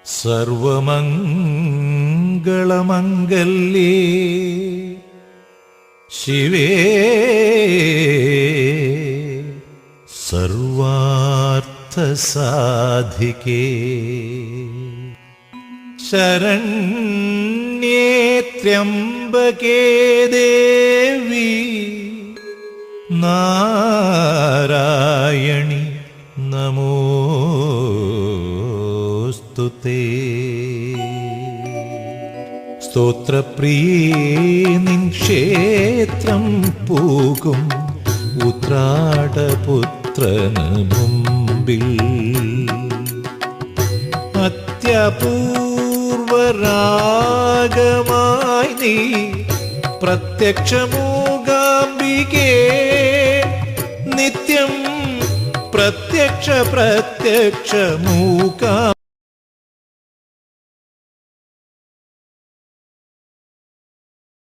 സർവമംഗളമംഗല്യേ ശിവേ സർവാർത്ഥസാധികേ ശരണ്യേ ത്രയംബകേ ദേവി നാരായണി നമോസ്തുതേ. സ്തോത്രപ്രിയേ നിൻ ക്ഷേത്രം പൂകും ഉത്രാടപുത്രന് മുമ്പിൽ അത്യപൂർവരാഗമായി നീ പ്രത്യക്ഷമൂകാംബികേ നിത്യം പ്രത്യക്ഷ മൂകാ